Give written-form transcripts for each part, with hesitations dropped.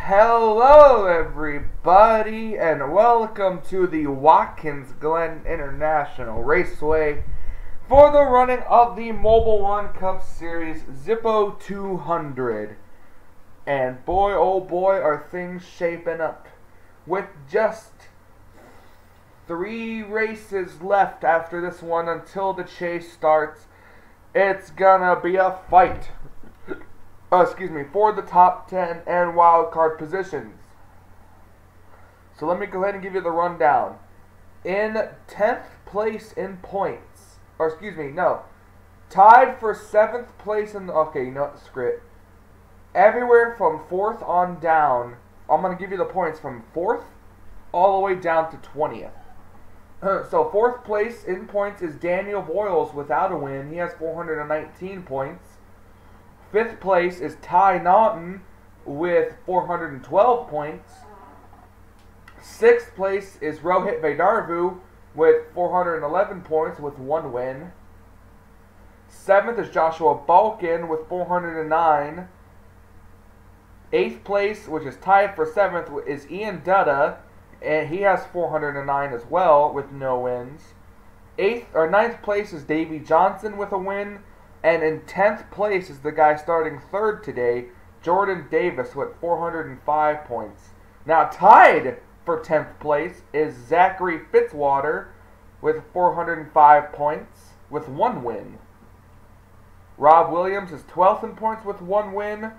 Hello everybody and welcome to the Watkins Glen International Raceway for the running of the Mobil 1 Cup Series Zippo 200. And boy oh boy are things shaping up. With just 3 races left after this one until the chase starts, it's gonna be a fight. For the top 10 and wildcard positions. So let me go ahead and give you the rundown. In 10th place in points, tied for 7th place in the, screw it. Everywhere from 4th on down, I'm going to give you the points from 4th all the way down to 20th. So 4th place in points is Daniel Boyles without a win. He has 419 points. 5th place is Ty Naughton with 412 points. 6th place is Rohit Vedarvu with 411 points with 1 win. 7th is Joshua Balkin with 409. 8th place, which is tied for 7th, is Ian Dutta, and he has 409 as well with no wins. 9th place is Davey Johnson with a win. And in 10th place is the guy starting 3rd today, Jordan Davis, with 405 points. Now tied for 10th place is Zachary Fitzwater with 405 points with 1 win. Rob Williams is 12th in points with 1 win.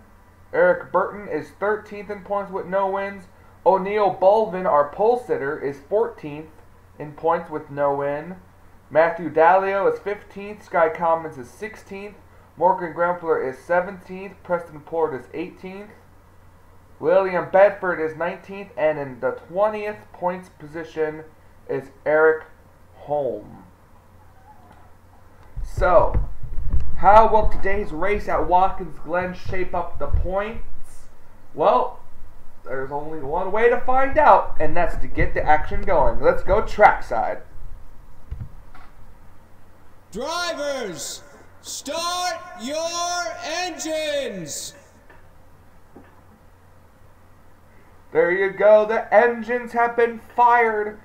Eric Burton is 13th in points with no wins. O'Neal Bulvin, our pole sitter, is 14th in points with no win. Matthew Dallio is 15th, Sky Commons is 16th, Morgan Grempler is 17th, Preston Port is 18th, William Bedford is 19th, and in the 20th points position is Eric Holm. So, how will today's race at Watkins Glen shape up the points? Well, there's only one way to find out, and that's to get the action going. Let's go trackside. Drivers, start your engines! There you go, the engines have been fired.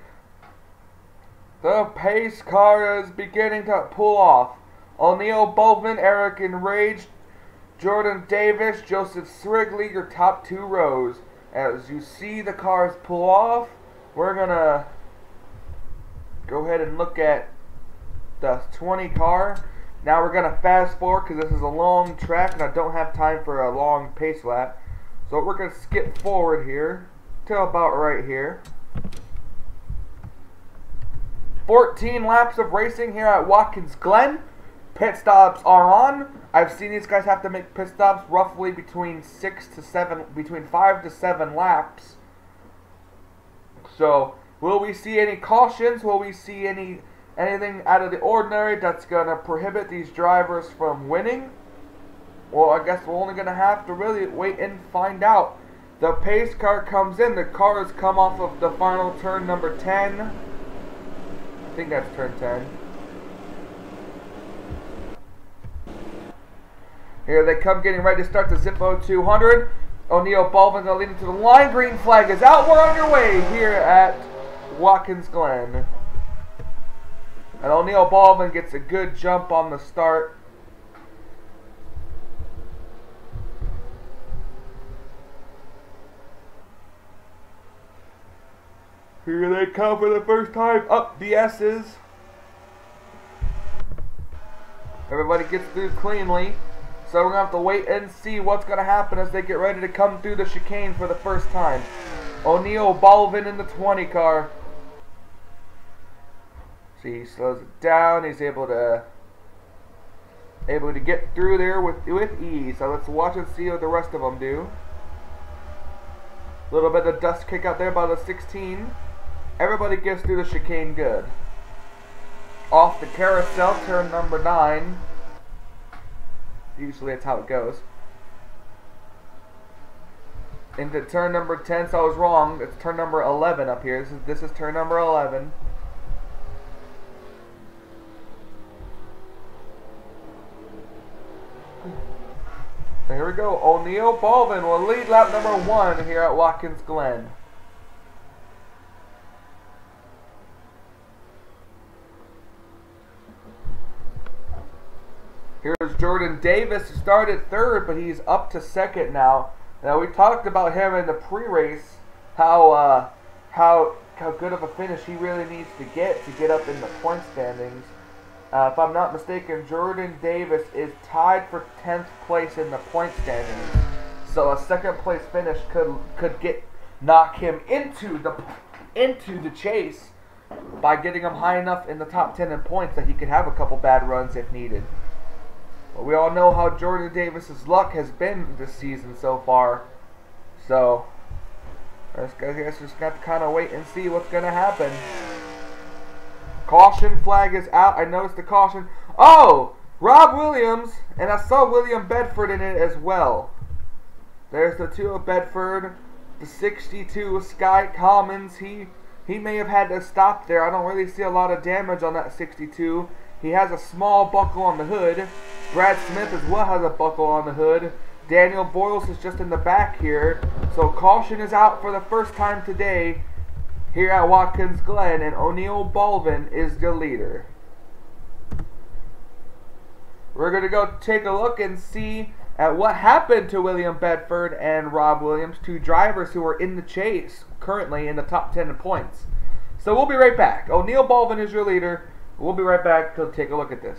The pace car is beginning to pull off. O'Neal Bulvin, Eric Enraged, Jordan Davis, Joseph Srigley, your top 2 rows. As you see the cars pull off, we're gonna go ahead and look at the 20 car. Now we're going to fast forward because this is a long track and I don't have time for a long pace lap. So we're going to skip forward here to about right here. 14 laps of racing here at Watkins Glen. Pit stops are on. I've seen these guys have to make pit stops roughly between 5 to 7 laps. So will we see any cautions? Will we see anything out of the ordinary that's going to prohibit these drivers from winning? Well, I guess we're only going to have to really wait and find out. The pace car comes in. The cars come off of the final turn number 10. I think that's turn 10. Here they come, getting ready to start the Zippo 200. O'Neal Bulvin going to lead into the line. Green flag is out. We're on your way here at Watkins Glen. And O'Neal Bulvin gets a good jump on the start. Here they come for the first time. Up the S's. Everybody gets through cleanly. So we're going to have to wait and see what's going to happen as they get ready to come through the chicane for the first time. O'Neal Bulvin in the 20 car. See, he slows it down. He's able to get through there with ease. So let's watch and see what the rest of them do. A little bit of dust kick out there by the 16. Everybody gets through the chicane good. Off the carousel, turn number 9. Usually that's how it goes. Into turn number 10, so I was wrong. It's turn number 11 up here. This is turn number 11. Here we go. O'Neal Baldwin will lead lap number 1 here at Watkins Glen. Here's Jordan Davis, who started 3rd, but he's up to 2nd now. Now, we talked about him in the pre-race, how good of a finish he really needs to get up in the point standings. If I'm not mistaken, Jordan Davis is tied for 10th place in the point standings. So a 2nd place finish could knock him into the chase by getting him high enough in the top 10 in points that he could have a couple bad runs if needed. But we all know how Jordan Davis's luck has been this season so far. So I guess just got to kind of wait and see what's going to happen. Caution flag is out. I noticed the caution. Oh! Rob Williams, and I saw William Bedford in it as well. There's the 2 of Bedford. The 62 Sky Commons. He may have had to stop there. I don't really see a lot of damage on that 62. He has a small buckle on the hood. Brad Smith as well has a buckle on the hood. Daniel Boyles is just in the back here. So caution is out for the first time today here at Watkins Glen, and O'Neal Baldwin is the leader. We're going to go take a look and see at what happened to William Bedford and Rob Williams, 2 drivers who are in the chase currently in the top 10 in points. So we'll be right back. O'Neal Baldwin is your leader. We'll be right back to take a look at this.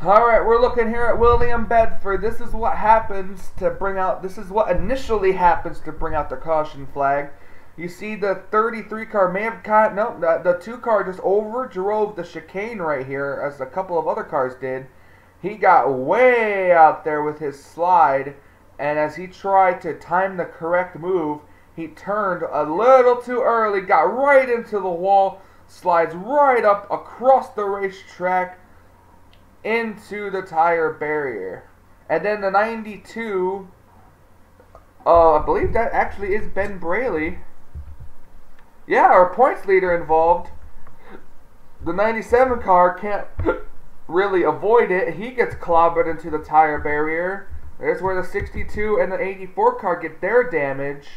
Alright, we're looking here at William Bedford. This is what happens to bring out, this is what initially happens to bring out the caution flag. You see the 33 car may have caught, no, the 2 car just overdrove the chicane right here, as a couple of other cars did. He got way out there with his slide, and as he tried to time the correct move, he turned a little too early, got right into the wall, slides right up across the racetrack into the tire barrier. And then the 92, I believe that actually is Ben Braley. Yeah, our points leader involved. The 97 car can't really avoid it. He gets clobbered into the tire barrier. There's where the 62 and the 84 car get their damage.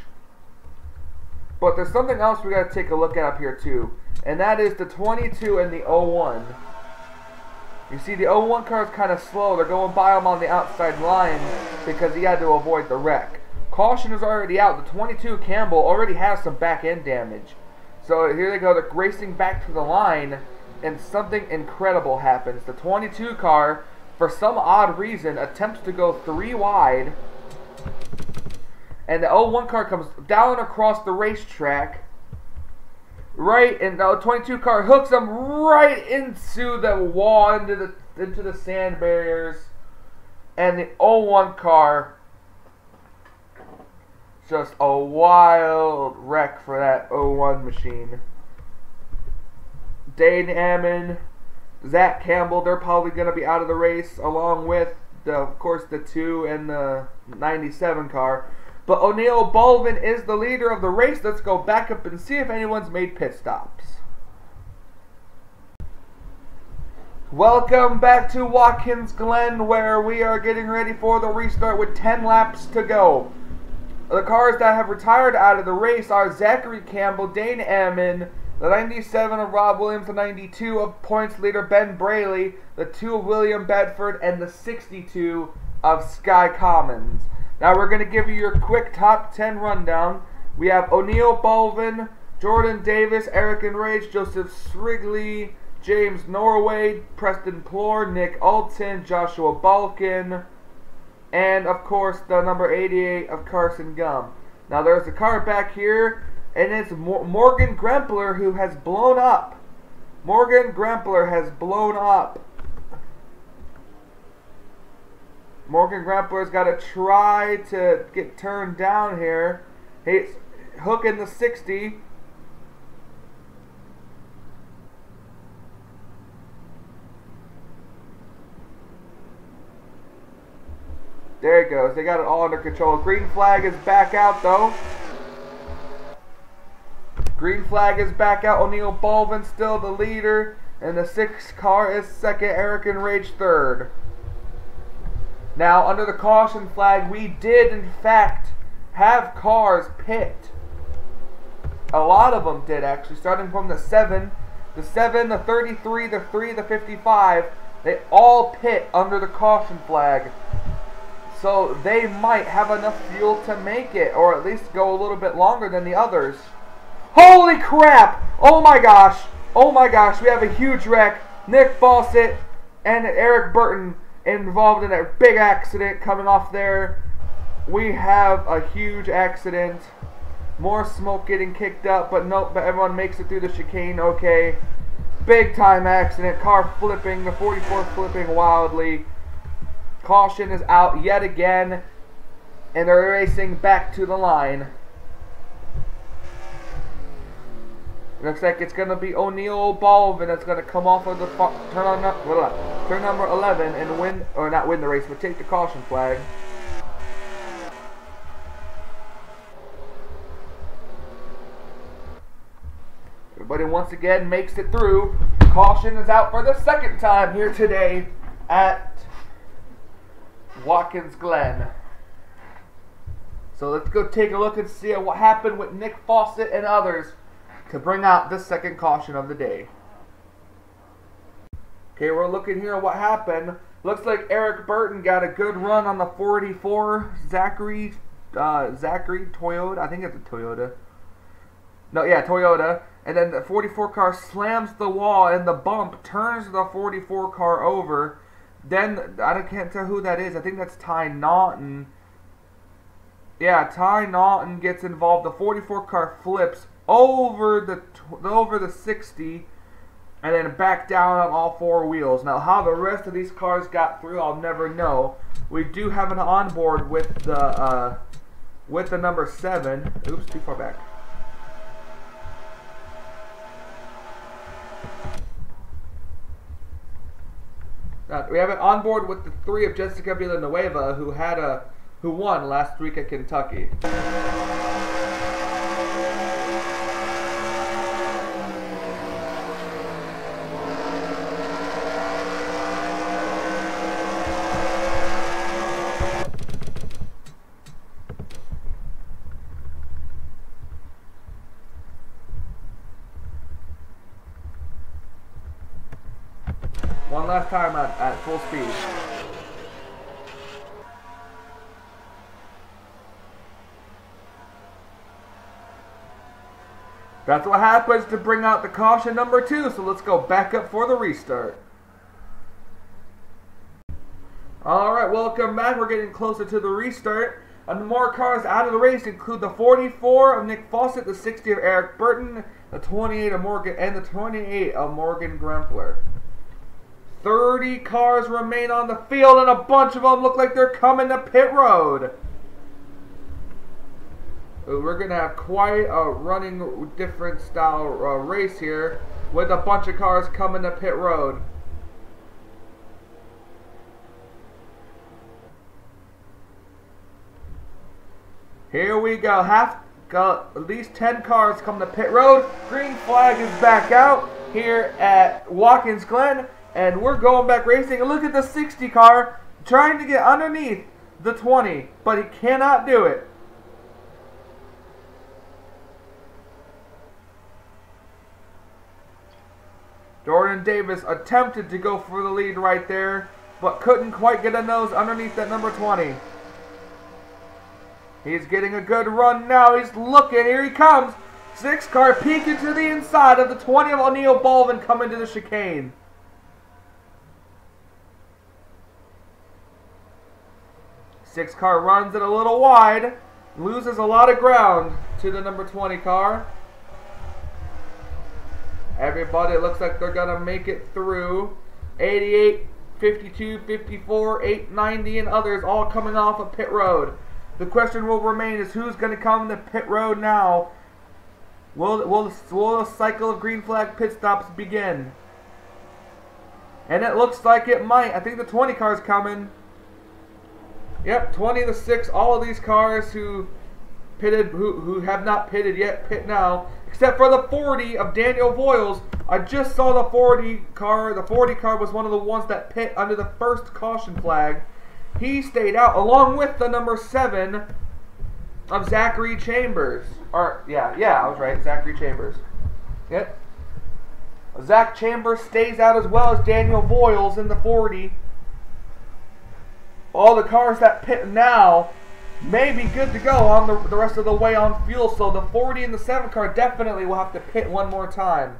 But there's something else we got to take a look at up here too. And that is the 22 and the 01. You see the 01 car is kind of slow. They're going by him on the outside line because he had to avoid the wreck. Caution is already out. The 22 Campbell already has some back end damage. So here they go. They're racing back to the line, and something incredible happens. The 22 car, for some odd reason, attempts to go 3 wide, and the 01 car comes down across the racetrack. Right, and the 22 car hooks them right into the wall, into the sand barriers, and the 01 car, just a wild wreck for that 01 machine. Dane Ammon, Zach Campbell, they're probably going to be out of the race, along with, of course, the 2 and the 97 car. But O'Neal Baldwin is the leader of the race. Let's go back up and see if anyone's made pit stops. Welcome back to Watkins Glen, where we are getting ready for the restart with 10 laps to go. The cars that have retired out of the race are Zachary Campbell, Dane Ammon, the 97 of Rob Williams, the 92 of points leader Ben Braley, the 2 of William Bedford, and the 62 of Sky Commons. Now we're going to give you your quick top 10 rundown. We have O'Neal Baldwin, Jordan Davis, Eric Enrage, Joseph Srigley, James Norway, Preston Plore, Nick Alton, Joshua Balkin, and of course the number 88 of Carson Gum. Now there's a car back here, and it's Morgan Grempler, who has blown up. Morgan Grempler has blown up. Morgan Grempler's got to try to get turned down here. He's hooking the 60. There it goes. They got it all under control. Green flag is back out, though. Green flag is back out. O'Neal Baldwin still the leader. And the 6 car is second. Eric Enrage third. Now, under the caution flag, we did, in fact, have cars pit. A lot of them did, actually, starting from the 7, the 33, the 3, the 55. They all pit under the caution flag. So they might have enough fuel to make it, or at least go a little bit longer than the others. Holy crap! Oh my gosh! Oh my gosh, we have a huge wreck. Nick Fawcett and Eric Burton involved in a big accident coming off there. We have a huge accident. More smoke getting kicked up, but nope, but everyone makes it through the chicane okay. Big time accident, car flipping, the 44 flipping wildly. Caution is out yet again, and they're racing back to the line. Looks like it's going to be O'Neal Baldwin that's going to come off of the turn number 11 and win, or not win the race, but take the caution flag. Everybody once again makes it through. Caution is out for the second time here today at Watkins Glen. So let's go take a look and see what happened with Nick Fawcett and others to bring out the second caution of the day. Okay, we're looking here at what happened. Looks like Eric Burton got a good run on the 44 Zachary Toyota. I think it's a Toyota. No, yeah, Toyota. And then the 44 car slams the wall, and the bump turns the 44 car over. Then, I can't tell who that is. I think that's Ty Naughton. Yeah, Ty Naughton gets involved. The 44 car flips over the 60, and then back down on all four wheels. Now, how the rest of these cars got through, I'll never know. We do have an onboard with the number 7. Oops, too far back. We have it on board with the 3 of Jessica Villanueva, who won last week at Kentucky. One last time at full speed. That's what happens to bring out the caution number 2, so let's go back up for the restart. Alright, welcome back. We're getting closer to the restart. And the more cars out of the race include the 44 of Nick Fawcett, the 60 of Eric Burton, the 28 of Morgan, and the 28 of Morgan Grempler. 30 cars remain on the field, and a bunch of them look like they're coming to pit road. We're going to have quite a running different style race here with a bunch of cars coming to pit road. Here we go. At least 10 cars come to pit road. Green flag is back out here at Watkins Glen. And we're going back racing. And look at the 60 car trying to get underneath the 20, but he cannot do it. Jordan Davis attempted to go for the lead right there, but couldn't quite get a nose underneath that number 20. He's getting a good run now. He's looking. Here he comes. 6 car peeking to the inside of the 20 of O'Neal Baldwin coming to the chicane. 6 car runs it a little wide, loses a lot of ground to the number 20 car. Everybody looks like they're going to make it through. 88, 52, 54, 890, and others all coming off of pit road. The question will remain is who's going to come to pit road now? Will the cycle of green flag pit stops begin? And it looks like it might. I think the 20 car's coming. Yep, 20 to 6. All of these cars who have not pitted yet pit now, except for the 40 of Daniel Voiles. I just saw the 40 car. The 40 car was one of the ones that pit under the first caution flag. He stayed out along with the number 7 of Zachary Chambers. Or, yeah, I was right. Zachary Chambers. Yep. Zach Chambers stays out as well as Daniel Voiles in the 40. All the cars that pit now may be good to go on the rest of the way on fuel. So the 40 and the 7 car definitely will have to pit one more time.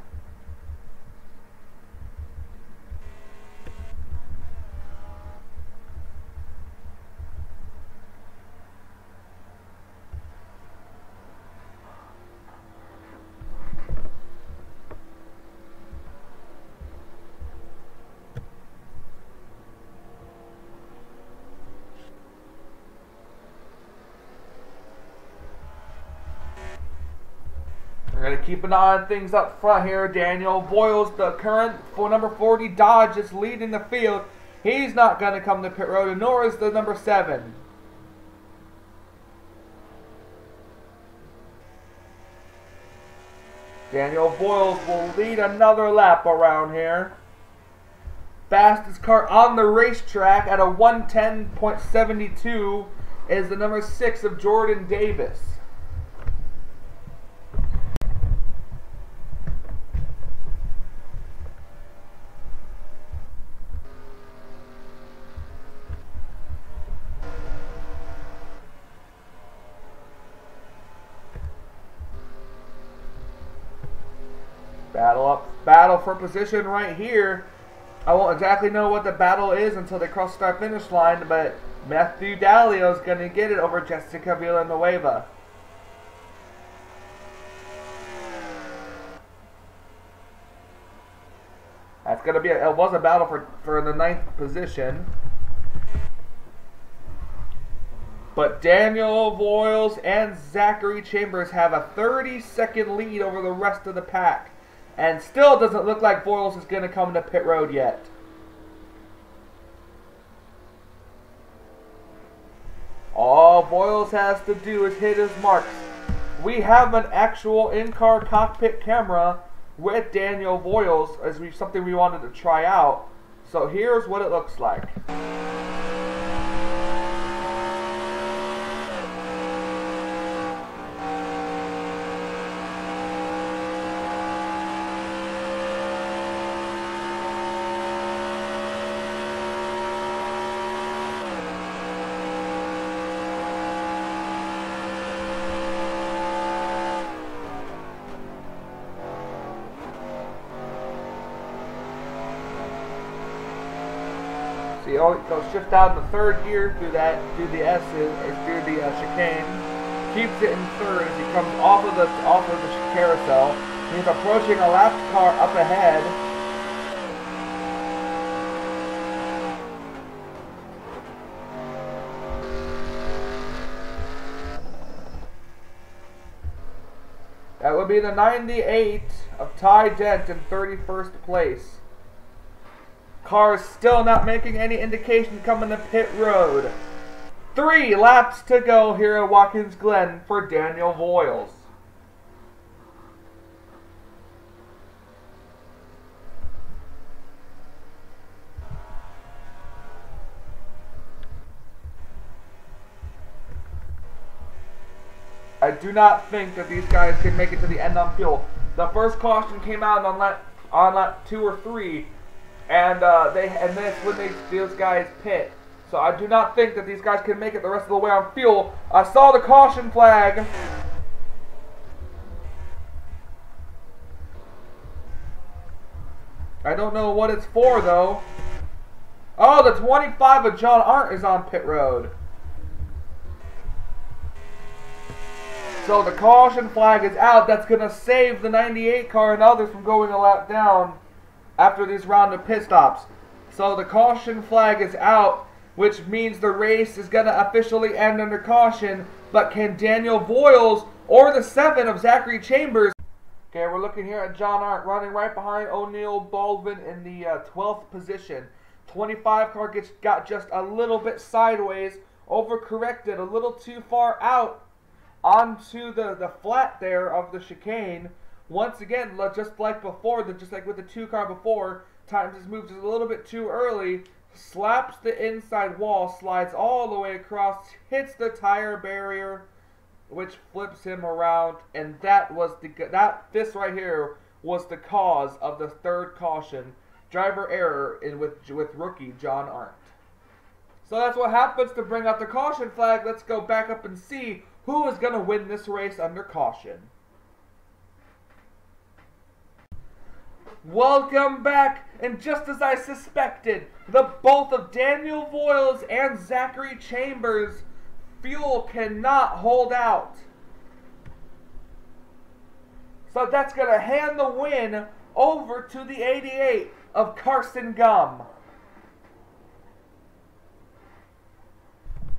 We're going to keep an eye on things up front here. Daniel Voiles, the current number 40 Dodge, is leading the field. He's not going to come to pit road, and nor is the number 7. Daniel Voiles will lead another lap around here. Fastest car on the racetrack at a 110.72 is the number 6 of Jordan Davis. Battle for position right here. I won't exactly know what the battle is until they cross the start-finish line, but Matthew Dalio is going to get it over Jessica Villanueva. That's going to be it was a battle for the 9th position. But Daniel Voiles and Zachary Chambers have a 30-second lead over the rest of the pack. And still doesn't look like Voiles is going to come to pit road yet. All Voiles has to do is hit his marks. We have an actual in-car cockpit camera with Daniel Voiles as something we wanted to try out. So here's what it looks like. He'll shift out in the 3rd gear through the chicane. Keeps it in 3rd as he comes off of the carousel. He's approaching a lapped car up ahead. That would be the 98 of Ty Dent in 31st place. Car is still not making any indication coming to pit road. 3 laps to go here at Watkins Glen for Daniel Voiles. I do not think that these guys can make it to the end on fuel. The first caution came out on lap 2 or 3. And that's when these guys pit. So I do not think that these guys can make it the rest of the way on fuel. I saw the caution flag. I don't know what it's for though. Oh, the 25 of John Arndt is on pit road. So the caution flag is out. That's going to save the 98 car and others from going a lap down after this round of pit stops. So the caution flag is out, which means the race is going to officially end under caution. But can Daniel Voiles or the 7 of Zachary Chambers? Okay, we're looking here at John Arndt running right behind O'Neal Baldwin in the 12th position. 25 car got just a little bit sideways, overcorrected a little too far out onto the flat there of the chicane. Once again, just like before, just like with the 2 car before, time just moved just a little bit too early. slaps the inside wall, slides all the way across, hits the tire barrier, which flips him around, and this right here was the cause of the third caution, driver error with rookie John Arndt. So that's what happens to bring out the caution flag. Let's go back up and see who is going to win this race under caution. Welcome back, and just as I suspected, both of Daniel Voiles and Zachary Chambers' fuel cannot hold out. So that's going to hand the win over to the 88 of Carson Gum.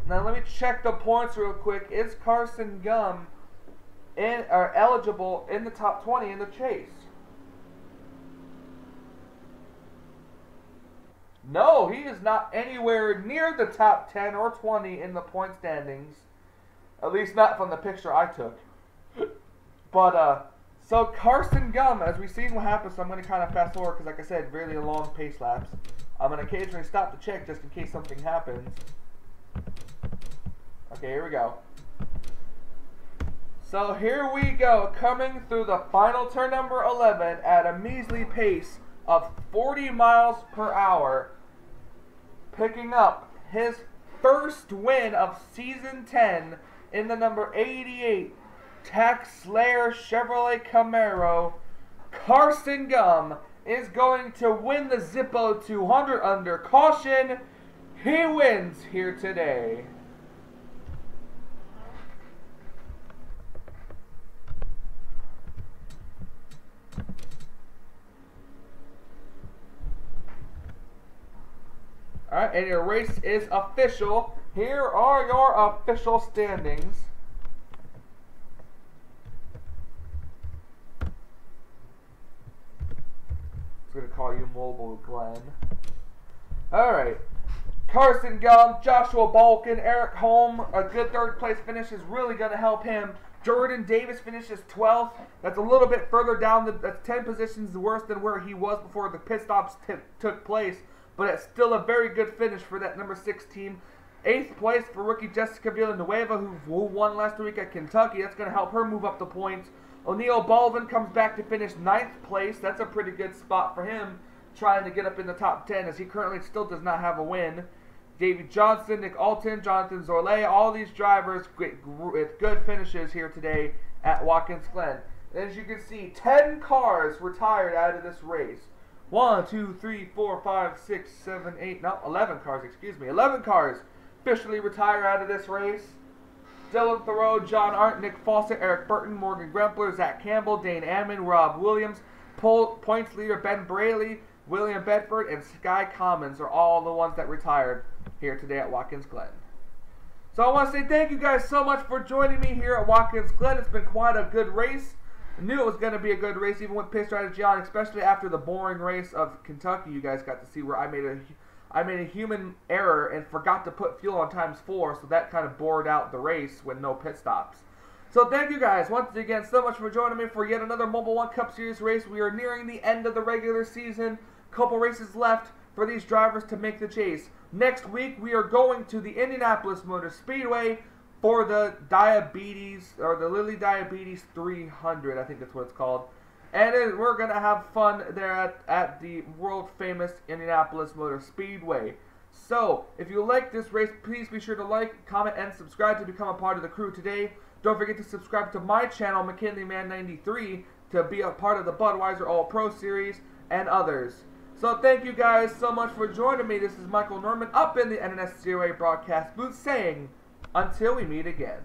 Now let me check the points real quick. Is Carson Gum eligible in the top 20 in the chase? No, he is not anywhere near the top 10 or 20 in the point standings. At least not from the picture I took. But, so Carson Gum, as we've seen what happens, so I'm going to kind of fast forward because, like I said, really long pace laps. I'm going to occasionally stop to check just in case something happens. Okay, here we go. So here we go, coming through the final turn number 11 at a measly pace of 40 miles per hour, picking up his first win of season 10 in the number 88 Tax Slayer Chevrolet Camaro. Carson Gum is going to win the Zippo 200 under caution. He wins here today. Alright, and your race is official. Here are your official standings. I'm going to call you Mobil Glenn. Alright. Carson Gum, Joshua Balkin, Eric Holm, a good third place finish is really going to help him. Jordan Davis finishes 12th. That's a little bit further down. That's 10 positions worse than where he was before the pit stops took place. But it's still a very good finish for that number 6 team. 8th place for rookie Jessica Villanueva, who won last week at Kentucky. That's going to help her move up the points. O'Neal Baldwin comes back to finish 9th place. That's a pretty good spot for him, trying to get up in the top 10, as he currently still does not have a win. Davey Johnson, Nick Alton, Jonathan Zorlay, all these drivers with good finishes here today at Watkins Glen. And as you can see, 10 cars retired out of this race. 1, 2, 3, 4, 5, 6, 7, 8, no, 11 cars, excuse me. 11 cars officially retire out of this race. Dylan Thoreau, John Arndt, Nick Fawcett, Eric Burton, Morgan Grempler, Zach Campbell, Dane Ammon, Rob Williams, points leader Ben Braley, William Bedford, and Sky Commons are all the ones that retired here today at Watkins Glen. So I want to say thank you guys so much for joining me here at Watkins Glen. It's been quite a good race. I knew it was going to be a good race, even with pit strategy on, especially after the boring race of Kentucky. You guys got to see where I made a human error and forgot to put fuel on ×4, so that kind of bored out the race with no pit stops. So thank you guys once again so much for joining me for yet another Mobil 1 Cup Series race. We are nearing the end of the regular season. Couple races left for these drivers to make the chase. Next week we are going to the Indianapolis Motor Speedway for the Diabetes, or the Lilly Diabetes 300, I think that's what it's called. And we're going to have fun there at the world famous Indianapolis Motor Speedway. So, if you like this race, please be sure to like, comment, and subscribe to become a part of the crew today. Don't forget to subscribe to my channel, McKinleyman93, to be a part of the Budweiser All-Pro Series and others. So thank you guys so much for joining me. This is Michael Norman up in the NNSCRA broadcast booth saying, until we meet again.